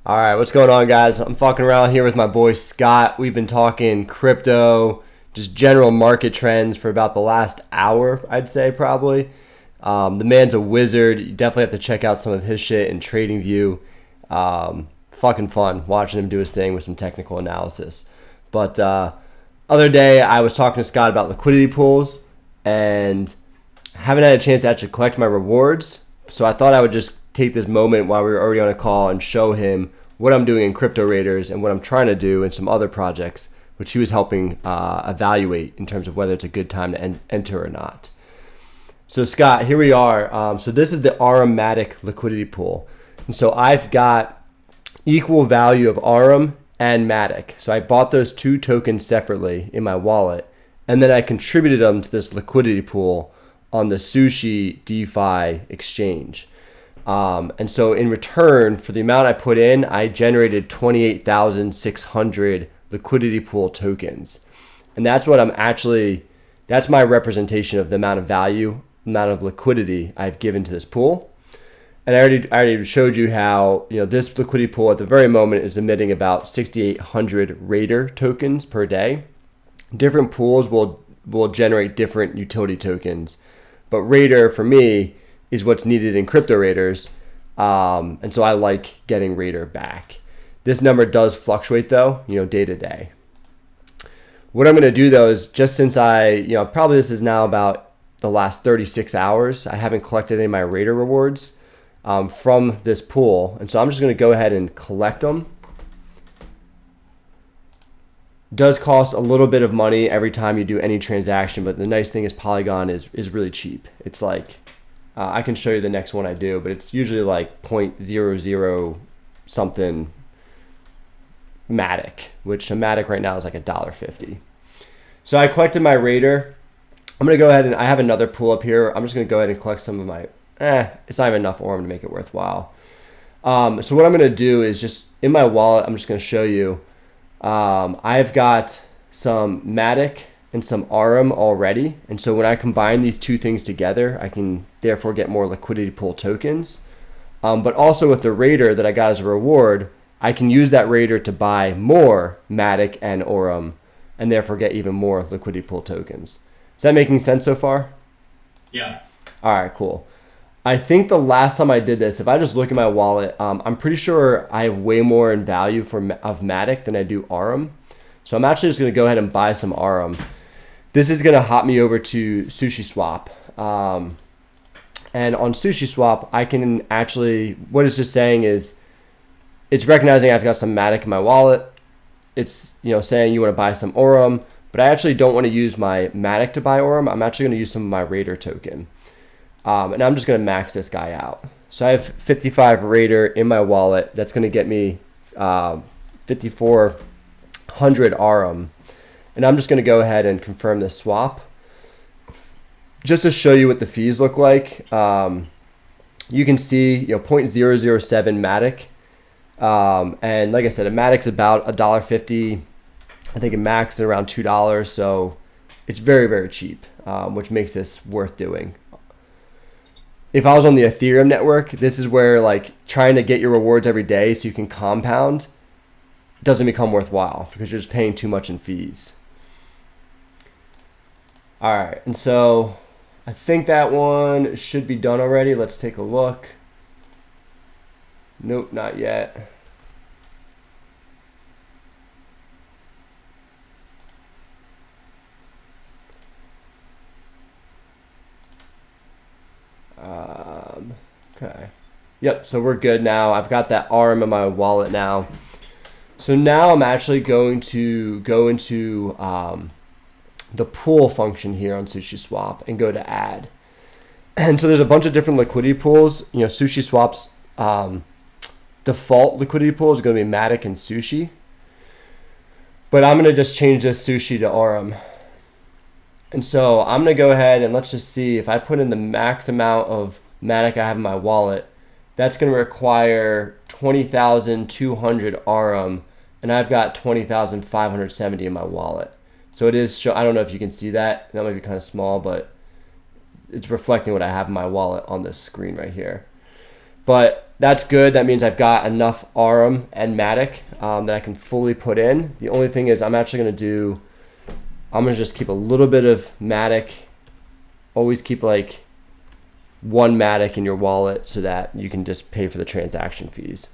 All right, what's going on, guys? I'm fucking around here with my boy Scott. We've been talking crypto, just general market trends for about the last hour, I'd say, probably. The man's a wizard. You definitely have to check out some of his shit in TradingView. Fucking fun watching him do his thing with some technical analysis. But other day, I was talking to Scott about liquidity pools and haven't had a chance to actually collect my rewards. So I thought I would just take this moment while we were already on a call and show him what I'm doing in Crypto Raiders and what I'm trying to do in some other projects, which he was helping evaluate in terms of whether it's a good time to enter or not. So Scott, here we are. So this is the Aromatic liquidity pool. And so I've got equal value of Arum and Matic. So I bought those two tokens separately in my wallet, and then I contributed them to this liquidity pool on the Sushi DeFi exchange. And so in return for the amount I put in, I generated 28,600 liquidity pool tokens. And that's what that's my representation of the amount of value, amount of liquidity I've given to this pool. And I already showed you how, this liquidity pool at the very moment is emitting about 6,800 Raider tokens per day. Different pools will generate different utility tokens, but Raider for me is what's needed in Crypto Raiders, and so I like getting Raider back. This number does fluctuate though, day to day. What I'm going to do though is, just since probably this is now about the last 36 hours, I haven't collected any of my Raider rewards from this pool, and so I'm just going to go ahead and collect them. Does cost a little bit of money every time you do any transaction, but the nice thing is Polygon is really cheap. It's like, I can show you the next one I do, but it's usually like 0.00 something Matic, which a Matic right now is like $1.50. So I collected my Raider. I'm going to go ahead and I have another pool up here. I'm just going to go ahead and collect some of my, it's not even enough Orm to make it worthwhile. So what I'm going to do is just in my wallet, I'm just going to show you, I've got some Matic and some Arum already. And so when I combine these two things together, I can therefore get more liquidity pool tokens. But also with the Raider that I got as a reward, I can use that Raider to buy more Matic and Arum and therefore get even more liquidity pool tokens. Is that making sense so far? Yeah. All right, cool. I think the last time I did this, if I just look at my wallet, I'm pretty sure I have way more in value of Matic than I do Arum. So I'm actually just going to go ahead and buy some Arum. This is going to hop me over to SushiSwap. And on SushiSwap, I can actually, what it's just saying is, it's recognizing I've got some Matic in my wallet. It's saying you want to buy some Arum, but I actually don't want to use my Matic to buy Arum. I'm actually going to use some of my Raider token. And I'm just going to max this guy out. So I have 55 Raider in my wallet. That's going to get me 5,400 Arum. And I'm just going to go ahead and confirm this swap. Just to show you what the fees look like. You can see 0.007 Matic. And like I said, a Matic's about $1.50. I think it maxed at around $2. So it's very, very cheap, which makes this worth doing. If I was on the Ethereum network, this is where trying to get your rewards every day so you can compound doesn't become worthwhile because you're just paying too much in fees. All right, and so I think that one should be done already. Let's take a look. Nope, not yet. Okay. Yep, so we're good now. I've got that ARM in my wallet now. So now I'm actually going to go into the pool function here on SushiSwap and go to add. And so there's a bunch of different liquidity pools. SushiSwap's default liquidity pool is going to be Matic and Sushi. But I'm going to just change this Sushi to Arum. And so I'm going to go ahead and let's just see if I put in the max amount of Matic I have in my wallet, that's going to require 20,200 Arum, and I've got 20,570 in my wallet. So it is, I don't know if you can see that. That might be kind of small, but it's reflecting what I have in my wallet on this screen right here. But that's good. That means I've got enough ARM and Matic that I can fully put in. The only thing is I'm going to just keep a little bit of Matic. Always keep like one Matic in your wallet so that you can just pay for the transaction fees.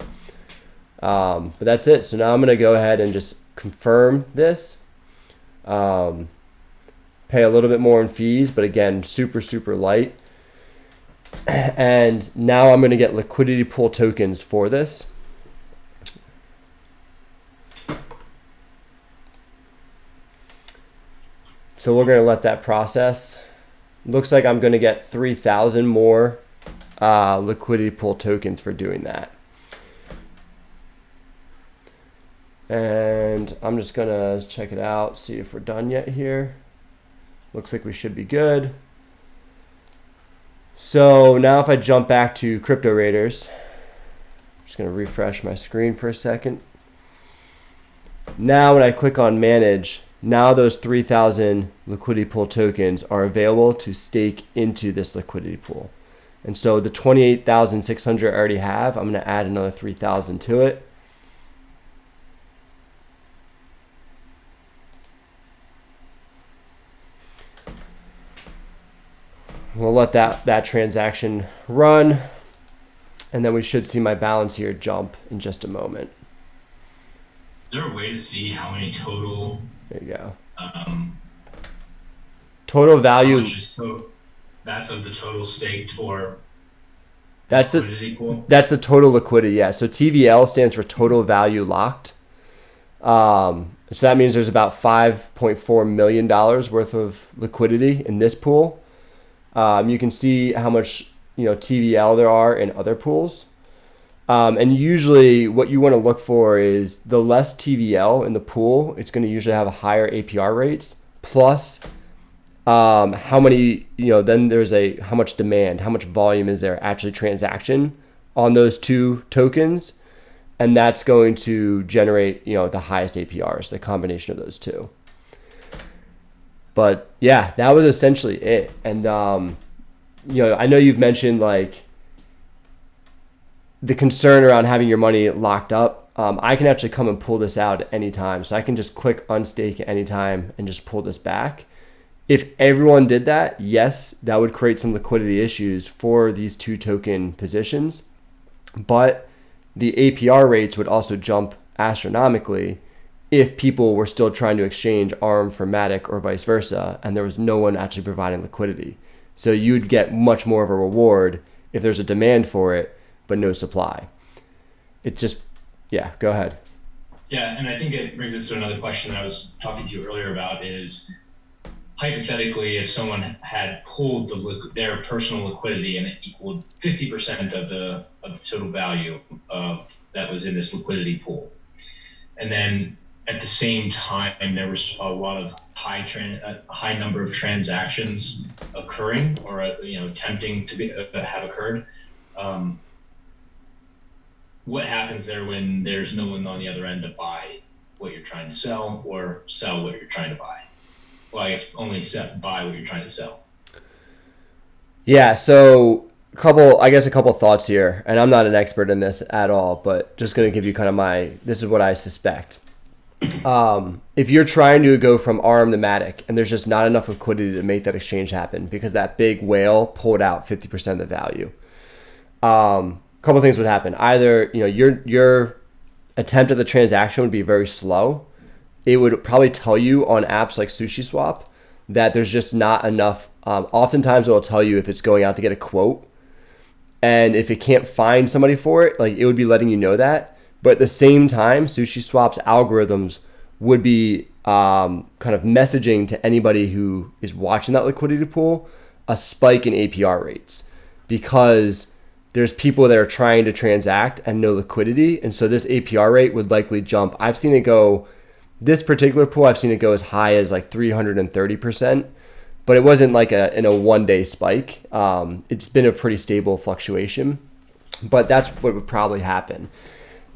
But that's it. So now I'm going to go ahead and just confirm this. Pay a little bit more in fees, but again, super, super light. And now I'm going to get liquidity pool tokens for this. So we're going to let that process. Looks like I'm going to get 3,000 more liquidity pool tokens for doing that. And I'm just going to check it out, see if we're done yet here. Looks like we should be good. So now if I jump back to Crypto Raiders, I'm just going to refresh my screen for a second. Now when I click on manage, now those 3,000 liquidity pool tokens are available to stake into this liquidity pool. And so the 28,600 I already have, I'm going to add another 3,000 to it. We'll let that transaction run, and then we should see my balance here jump in just a moment. Is there a way to see how many total? There you go. Total value. How much is that's of the total staked or that's liquidity pool? That's the total liquidity. Yeah. So TVL stands for total value locked. So that means there's about $5.4 million worth of liquidity in this pool. You can see how much TVL there are in other pools. And usually what you want to look for is the less TVL in the pool, it's going to usually have a higher APR rates, plus how many, then there's how much demand, how much volume is there actually transaction on those two tokens. And that's going to generate, the highest APRs, the combination of those two. But yeah, that was essentially it. And, I know you've mentioned like the concern around having your money locked up. I can actually come and pull this out at any time. So I can just click unstake at any time and just pull this back. If everyone did that, yes, that would create some liquidity issues for these two token positions. But the APR rates would also jump astronomically if people were still trying to exchange ARM for Matic or vice versa, and there was no one actually providing liquidity. So you'd get much more of a reward if there's a demand for it, but no supply. It just, yeah, go ahead. Yeah, and I think it brings us to another question that I was talking to you earlier about is, hypothetically, if someone had pulled their personal liquidity and it equaled 50% of the total value that was in this liquidity pool, and then at the same time there was a lot of high number of transactions occurring or attempting to have occurred, what happens there when there's no one on the other end to buy what you're trying to sell or sell what you're trying to buy? Well, I guess only buy what you're trying to sell. Yeah, so a couple thoughts here, and I'm not an expert in this at all, but just going to give you kind of this is what I suspect. If you're trying to go from ARM to Matic and there's just not enough liquidity to make that exchange happen because that big whale pulled out 50% of the value, a couple things would happen. Either your attempt at the transaction would be very slow. It would probably tell you on apps like SushiSwap that there's just not enough. Oftentimes it will tell you if it's going out to get a quote, and if it can't find somebody for it, like it would be letting you know that. But at the same time, SushiSwap's algorithms would be kind of messaging to anybody who is watching that liquidity pool a spike in APR rates because there's people that are trying to transact and no liquidity. And so this APR rate would likely jump. I've seen it go, this particular pool, I've seen it go as high as like 330%, but it wasn't like in a 1 day spike. It's been a pretty stable fluctuation, but that's what would probably happen.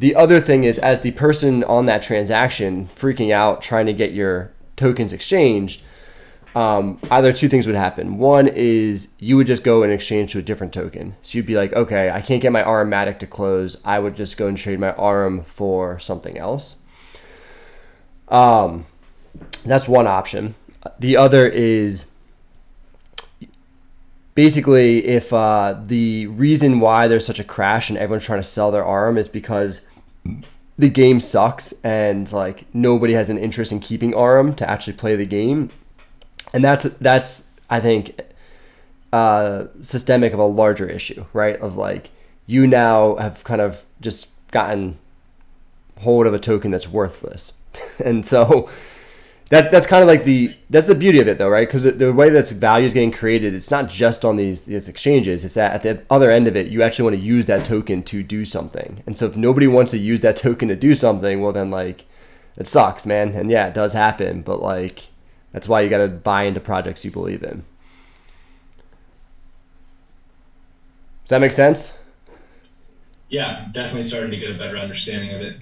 The other thing is, as the person on that transaction freaking out trying to get your tokens exchanged, either two things would happen. One is you would just go and exchange to a different token. So you'd be like, okay, I can't get my Armatic to close. I would just go and trade my ARM for something else. That's one option. The other is basically if the reason why there's such a crash and everyone's trying to sell their ARM is because the game sucks and like nobody has an interest in keeping ARM to actually play the game. And that's I think systemic of a larger issue, right? Of like you now have kind of just gotten hold of a token that's worthless, and so that's kind of like that's the beauty of it though, right? Because the way that value is getting created, it's not just on these exchanges. It's that at the other end of it, you actually want to use that token to do something. And so if nobody wants to use that token to do something, well then like it sucks, man. And yeah, it does happen, but like that's why you got to buy into projects you believe in. Does that make sense? Yeah, definitely starting to get a better understanding of it.